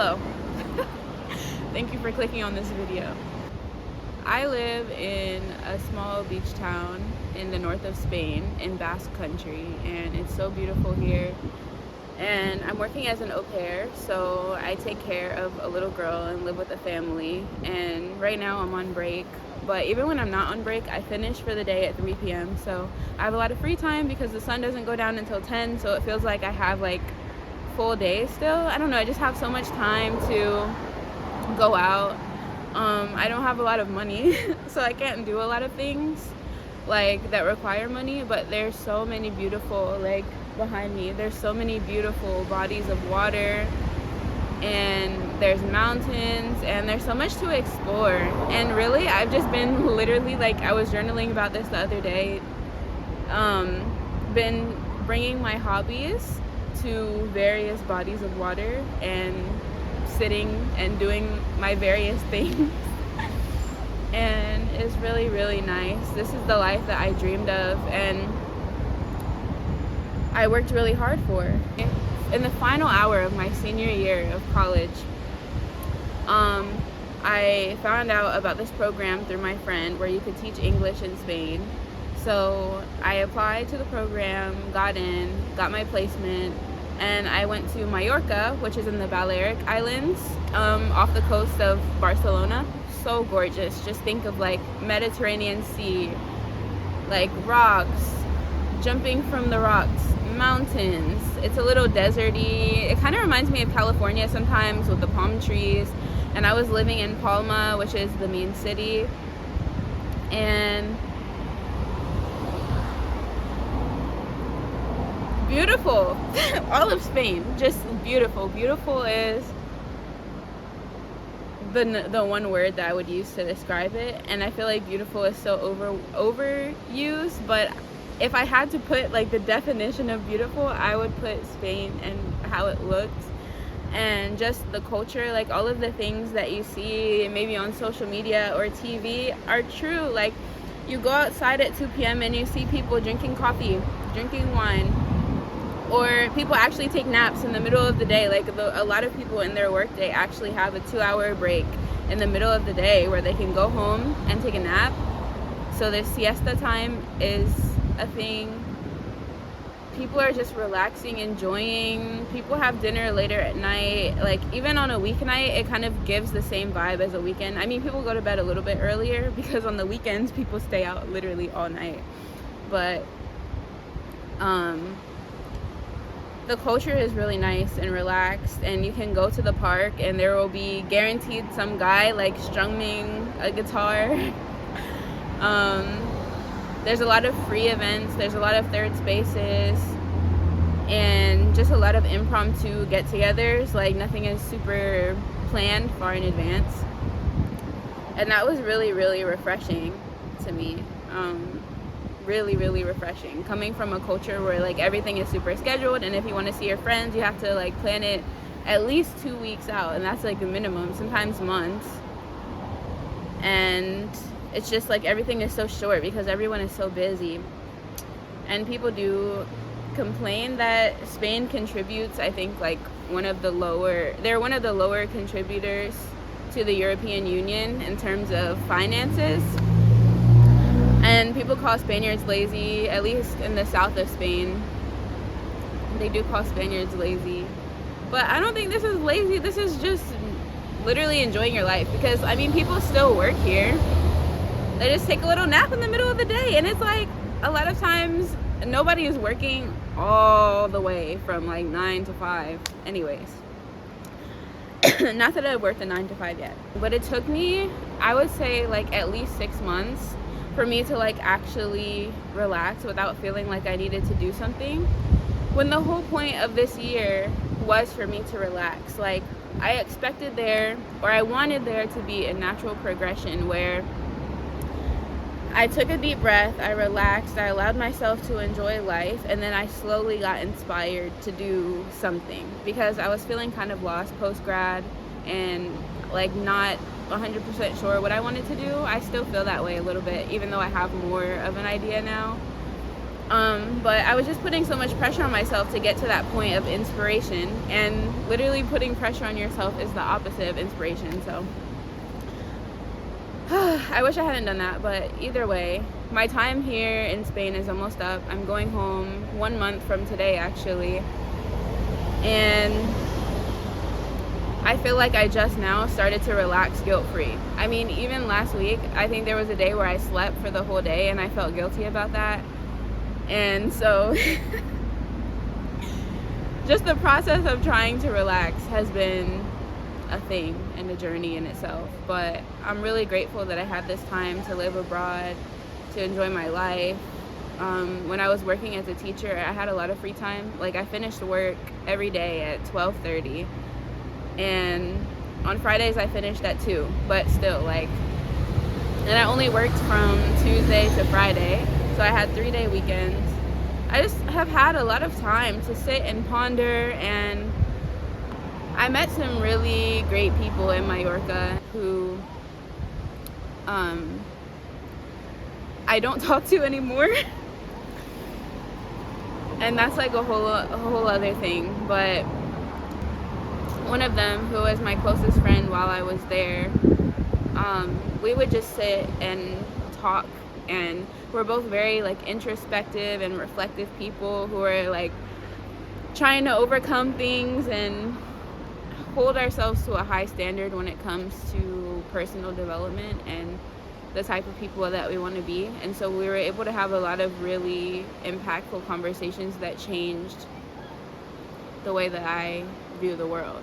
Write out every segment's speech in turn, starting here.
Hello. Thank you for clicking on this video. I live in a small beach town in the north of Spain in Basque Country, and it's so beautiful here. And I'm working as an au pair, so I take care of a little girl and live with a family. And right now I'm on break, but even when I'm not on break, I finish for the day at 3 p.m. So I have a lot of free time because the sun doesn't go down until 10, so it feels like I have like full day still. I don't know, I just have so much time to go out. I don't have a lot of money, so I can't do a lot of things like that require money, but there's so many beautiful, like behind me, there's so many beautiful bodies of water, and there's mountains, and there's so much to explore. And really, I've just been literally, like, I was journaling about this the other day, been bringing my hobbies to various bodies of water and sitting and doing my various things. And it's really, really nice. This is the life that I dreamed of and I worked really hard for. In the final hour of my senior year of college, I found out about this program through my friend where you could teach English in Spain. So I applied to the program, got in, got my placement, and I went to Mallorca, which is in the Balearic Islands, off the coast of Barcelona. So gorgeous. Just think of like Mediterranean Sea, like rocks, jumping from the rocks, mountains. It's a little deserty. It kind of reminds me of California sometimes with the palm trees. And I was living in Palma, which is the main city. And beautiful. All of Spain, just beautiful. Beautiful is the one word that I would use to describe it. And I feel like beautiful is so overused, but if I had to put like the definition of beautiful, I would put Spain and how it looks and just the culture. Like all of the things that you see maybe on social media or TV are true. Like you go outside at 2 p.m. and you see people drinking coffee, drinking wine, or people actually take naps in the middle of the day. Like a lot of people in their workday actually have a 2-hour break in the middle of the day where they can go home and take a nap. So the siesta time is a thing. People are just relaxing, enjoying. People have dinner later at night. Like even on a weeknight, it kind of gives the same vibe as a weekend. I mean, people go to bed a little bit earlier because on the weekends people stay out literally all night. But the culture is really nice and relaxed, and you can go to the park and there will be guaranteed some guy like strumming a guitar. There's a lot of free events, there's a lot of third spaces, and just a lot of impromptu get-togethers. Like nothing is super planned far in advance. And that was really, really refreshing to me. Really, really refreshing. Coming from a culture where like everything is super scheduled, and if you want to see your friends, you have to like plan it at least 2 weeks out, and that's like the minimum, sometimes months. And it's just like everything is so short because everyone is so busy. And people do complain that Spain contributes, I think, like they're one of the lower contributors to the European Union in terms of finances. And people call Spaniards lazy, at least in the south of Spain. They do call Spaniards lazy. But I don't think this is lazy. This is just literally enjoying your life. Because, I mean, people still work here. They just take a little nap in the middle of the day. And it's like, a lot of times, nobody is working all the way from like 9 to 5. Anyways. Not that I've worked a 9 to 5 yet. But it took me, I would say, like at least 6 months for me to like actually relax without feeling like I needed to do something, when the whole point of this year was for me to relax. Like I expected there, or I wanted there to be a natural progression where I took a deep breath, I relaxed, I allowed myself to enjoy life, and then I slowly got inspired to do something, because I was feeling kind of lost post-grad and like not 100% sure what I wanted to do. I still feel that way a little bit, even though I have more of an idea now. But I was just putting so much pressure on myself to get to that point of inspiration, and literally putting pressure on yourself is the opposite of inspiration. So I wish I hadn't done that, but either way, my time here in Spain is almost up. I'm going home 1 month from today, actually, and I feel like I just now started to relax guilt-free. I mean, even last week, I think there was a day where I slept for the whole day and I felt guilty about that. And so just the process of trying to relax has been a thing and a journey in itself. But I'm really grateful that I had this time to live abroad, to enjoy my life. When I was working as a teacher, I had a lot of free time. Like, I finished work every day at 12:30. And on Fridays I finished at 2, but still, like, and I only worked from Tuesday to Friday, so I had 3-day weekends. I just have had a lot of time to sit and ponder, and I met some really great people in Mallorca who I don't talk to anymore. And that's like a whole other thing. But one of them, who was my closest friend while I was there, we would just sit and talk, and we're both very like introspective and reflective people who are like trying to overcome things and hold ourselves to a high standard when it comes to personal development and the type of people that we want to be. And so we were able to have a lot of really impactful conversations that changed the way that I view the world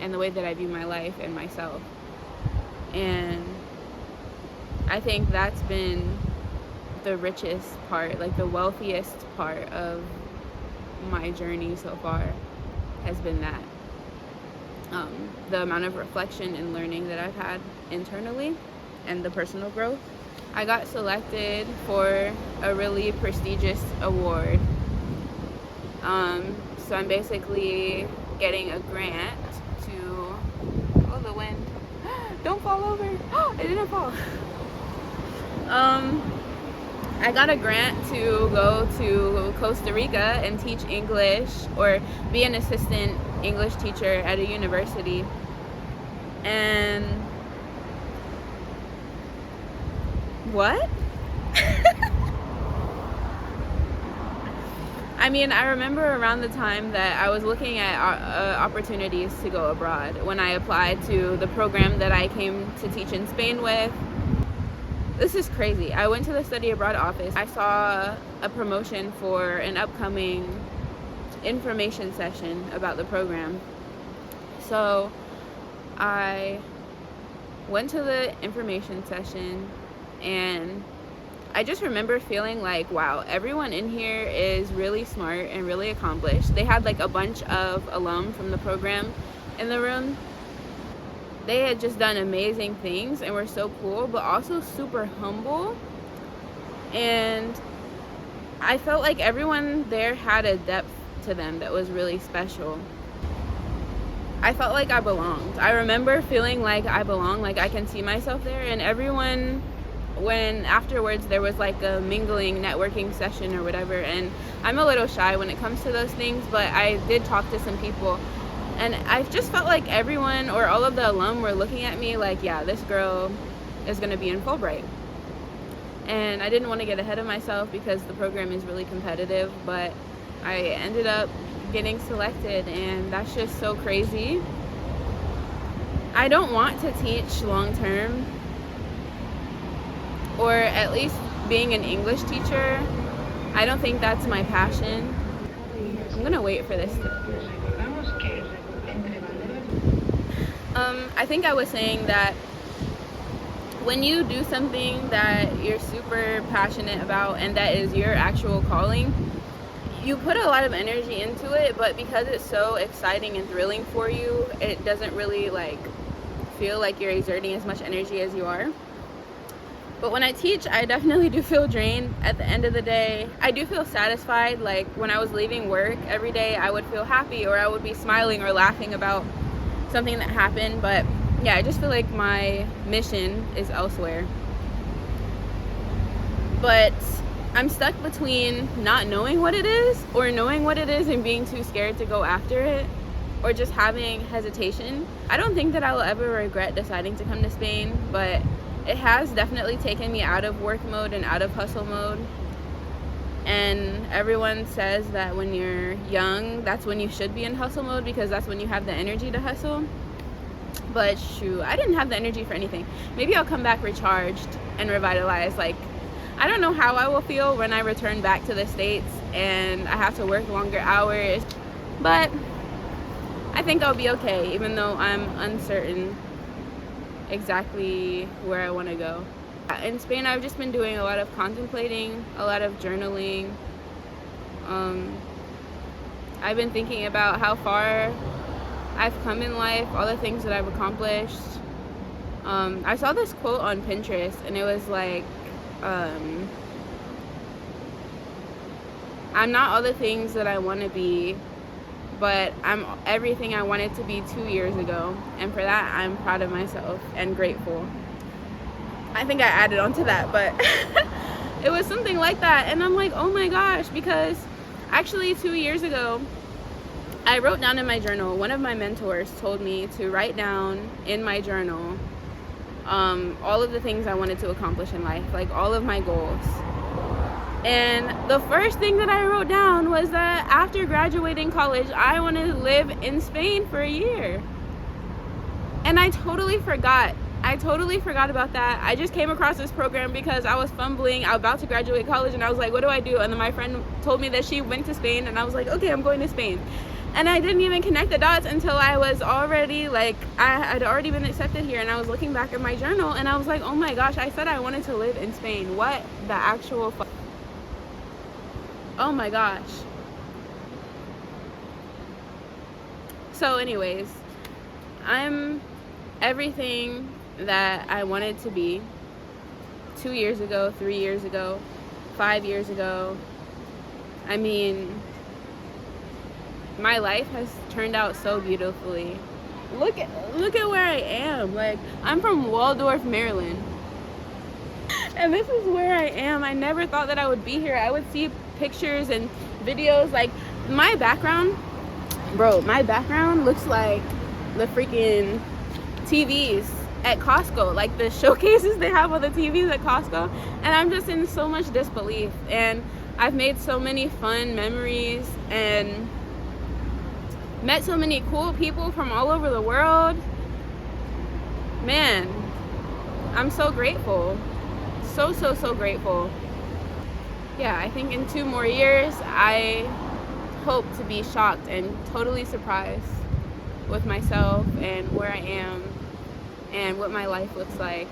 and the way that I view my life and myself. And I think that's been the richest part, like the wealthiest part of my journey so far has been that. The amount of reflection and learning that I've had internally and the personal growth. I got selected for a really prestigious award. So I'm basically getting a grant to, oh, the wind, don't fall over. Oh, it didn't fall. I got a grant to go to Costa Rica and teach English, or be an assistant English teacher at a university. And what? I mean, I remember around the time that I was looking at opportunities to go abroad when I applied to the program that I came to teach in Spain with. This is crazy. I went to the study abroad office. I saw a promotion for an upcoming information session about the program. So I went to the information session, and I just remember feeling like, wow, everyone in here is really smart and really accomplished. They had like a bunch of alum from the program in the room. They had just done amazing things and were so cool, but also super humble. And I felt like everyone there had a depth to them that was really special. I felt like I belonged. I remember feeling like I belonged, like I can see myself there. And everyone, when afterwards there was like a mingling, networking session or whatever, and I'm a little shy when it comes to those things, but I did talk to some people. And I just felt like everyone, or all of the alum, were looking at me like, yeah, this girl is going to be in Fulbright. And I didn't want to get ahead of myself because the program is really competitive, but I ended up getting selected, and that's just so crazy. I don't want to teach long term, or at least being an English teacher. I don't think that's my passion. I'm going to wait for this to... I think I was saying that when you do something that you're super passionate about and that is your actual calling, you put a lot of energy into it, but because it's so exciting and thrilling for you, it doesn't really like feel like you're exerting as much energy as you are. But when I teach, I definitely do feel drained at the end of the day. I do feel satisfied. Like when I was leaving work every day, I would feel happy, or I would be smiling or laughing about something that happened. But yeah, I just feel like my mission is elsewhere. But I'm stuck between not knowing what it is or knowing what it is and being too scared to go after it, or just having hesitation. I don't think that I will ever regret deciding to come to Spain, but it has definitely taken me out of work mode and out of hustle mode. And everyone says that when you're young, that's when you should be in hustle mode, because that's when you have the energy to hustle. But shoot, I didn't have the energy for anything. Maybe I'll come back recharged and revitalized. Like, I don't know how I will feel when I return back to the States and I have to work longer hours, but I think I'll be okay, even though I'm uncertain exactly where I want to go. In Spain, I've just been doing a lot of contemplating, a lot of journaling. I've been thinking about how far I've come in life, all the things that I've accomplished. I saw this quote on Pinterest, and it was like, I'm not all the things that I want to be, but I'm everything I wanted to be 2 years ago. And for that, I'm proud of myself and grateful. I think I added on to that, but it was something like that. And I'm like, oh my gosh, because actually 2 years ago, I wrote down in my journal, one of my mentors told me to write down in my journal all of the things I wanted to accomplish in life, like all of my goals. And the first thing that I wrote down was that after graduating college, I want to live in Spain for a year. And I totally forgot about that. I just came across this program because I was fumbling. I was about to graduate college, and I was like, what do I do? And then my friend told me that she went to Spain, and I was like, okay, I'm going to Spain. And I didn't even connect the dots until I was already, like, I had already been accepted here, and I was looking back at my journal, and I was like, oh my gosh, I said I wanted to live in Spain. What the actual oh my gosh. So anyways, I'm everything that I wanted to be 2 years ago, 3 years ago, 5 years ago. I mean, my life has turned out so beautifully. Look at where I am. Like, I'm from Waldorf, Maryland. And this is where I am. I never thought that I would be here. I would see pictures and videos. Like, my background looks like the freaking TVs at Costco, like the showcases they have on the TVs at Costco. And I'm just in so much disbelief. And I've made so many fun memories and met so many cool people from all over the world. Man, I'm so grateful. So grateful. Yeah, I think in 2 more years, I hope to be shocked and totally surprised with myself and where I am and what my life looks like.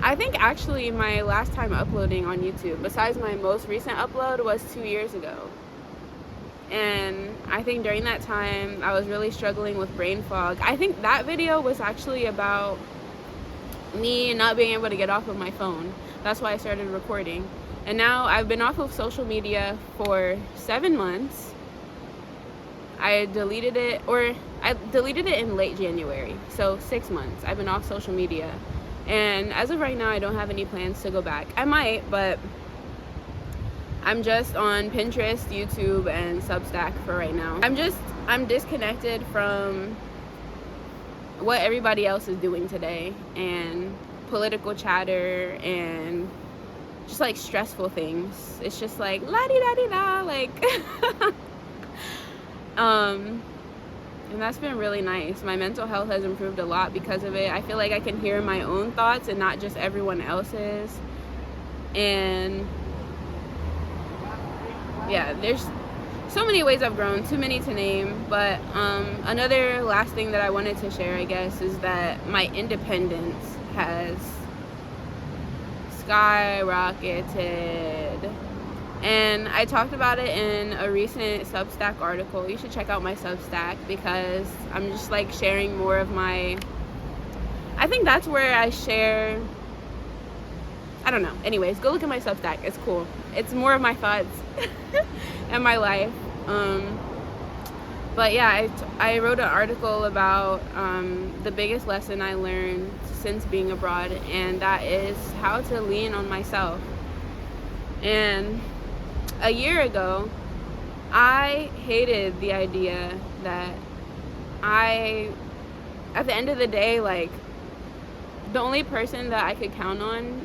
I think actually my last time uploading on YouTube, besides my most recent upload, was 2 years ago. And I think during that time, I was really struggling with brain fog. I think that video was actually about me not being able to get off of my phone. That's why I started recording. And now I've been off of social media for 7 months. I deleted it in late January, so 6 months I've been off social media. And as of right now, I don't have any plans to go back. I might, but I'm just on Pinterest, YouTube, and Substack for right now. I'm disconnected from what everybody else is doing today, and political chatter, and just like stressful things. It's just like la-di-da-di-da, like and that's been really nice. My mental health has improved a lot because of it. I feel like I can hear my own thoughts and not just everyone else's. And yeah, there's so many ways I've grown, too many to name. But another last thing that I wanted to share, I guess, is that my independence has skyrocketed. And I talked about it in a recent Substack article. You should check out my Substack, because I'm just like sharing more of my, I think that's where I share, I don't know. Anyways, go look at my Substack. It's cool. It's more of my thoughts and my life. But yeah, I wrote an article about the biggest lesson I learned since being abroad, and that is how to lean on myself. And a year ago, I hated the idea that at the end of the day, like, the only person that I could count on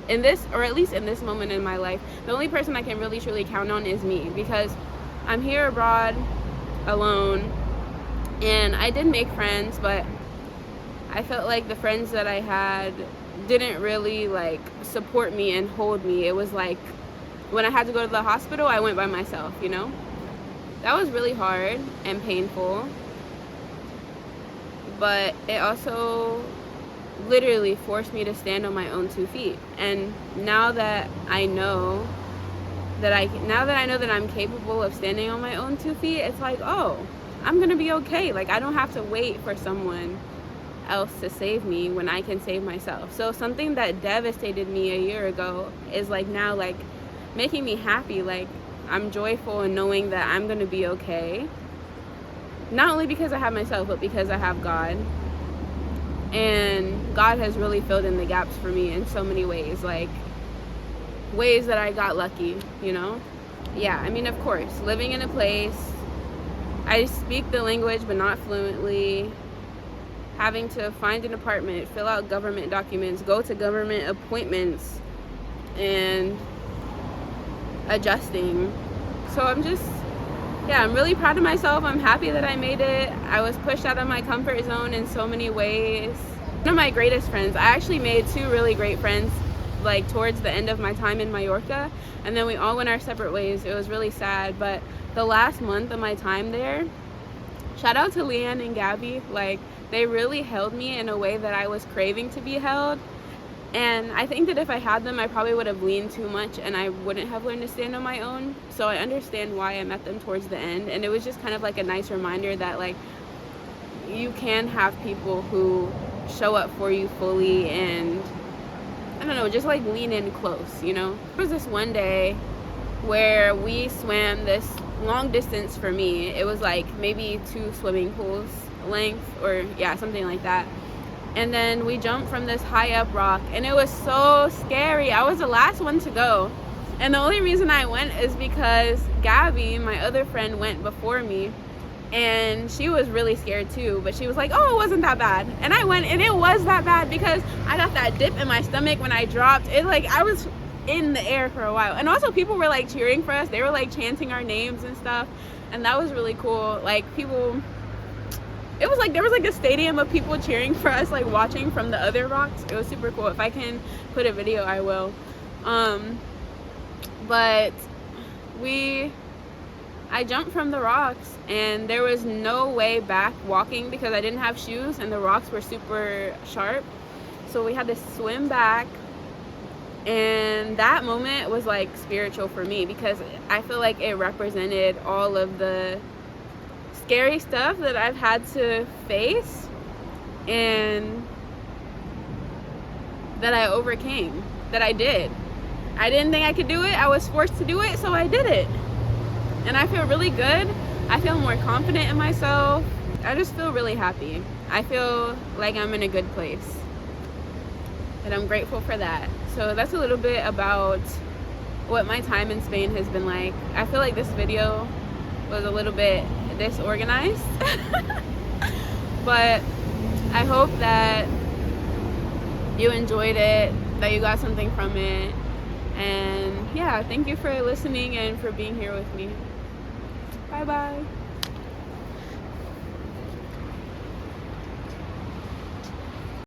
in this, or at least in this moment in my life, the only person I can really truly count on is me, because I'm here abroad alone, and I did make friends, but I felt like the friends that I had didn't really like support me and hold me. It was like when I had to go to the hospital, I went by myself, you know? That was really hard and painful, but it also literally forced me to stand on my own 2 feet. And now that I know that I'm capable of standing on my own 2 feet, it's like, oh, I'm gonna be okay. Like, I don't have to wait for someone else to save me when I can save myself. So something that devastated me a year ago is like now like making me happy. Like, I'm joyful in knowing that I'm gonna be okay, not only because I have myself, but because I have God. And God has really filled in the gaps for me in so many ways, like ways that I got lucky, you know? Yeah, I mean, of course, living in a place, I speak the language but not fluently, having to find an apartment, fill out government documents, go to government appointments, and adjusting. So I'm really proud of myself. I'm happy that I made it. I was pushed out of my comfort zone in so many ways. One of my greatest friends, I actually made 2 really great friends like towards the end of my time in Mallorca, and then we all went our separate ways. It was really sad, but the last month of my time there, shout out to Leanne and Gabby, like they really held me in a way that I was craving to be held. And I think that if I had them, I probably would have leaned too much and I wouldn't have learned to stand on my own. So I understand why I met them towards the end. And it was just kind of like a nice reminder that like you can have people who show up for you fully and, I don't know, just like lean in close, you know? There was this one day where we swam this long distance for me. It was like maybe 2 swimming pools length, or yeah, something like that. And then we jumped from this high up rock, and it was so scary. I was the last one to go, and the only reason I went is because Gabby, my other friend, went before me, and she was really scared too, but she was like, oh, it wasn't that bad. And I went, and it was that bad, because I got that dip in my stomach when I dropped. It like I was in the air for a while, and also people were like cheering for us. They were like chanting our names and stuff, and that was really cool. Like people, it was like there was like a stadium of people cheering for us, like watching from the other rocks. It was super cool. If I can put a video, I will. But I jumped from the rocks, and there was no way back walking because I didn't have shoes and the rocks were super sharp. So we had to swim back, and that moment was like spiritual for me because I feel like it represented all of the scary stuff that I've had to face and that I overcame, that I did. I didn't think I could do it. I was forced to do it, so I did it. And I feel really good. I feel more confident in myself. I just feel really happy. I feel like I'm in a good place, and I'm grateful for that. So that's a little bit about what my time in Spain has been like. I feel like this video was a little bit disorganized, but I hope that you enjoyed it, that you got something from it, and yeah, thank you for listening and for being here with me. Bye bye.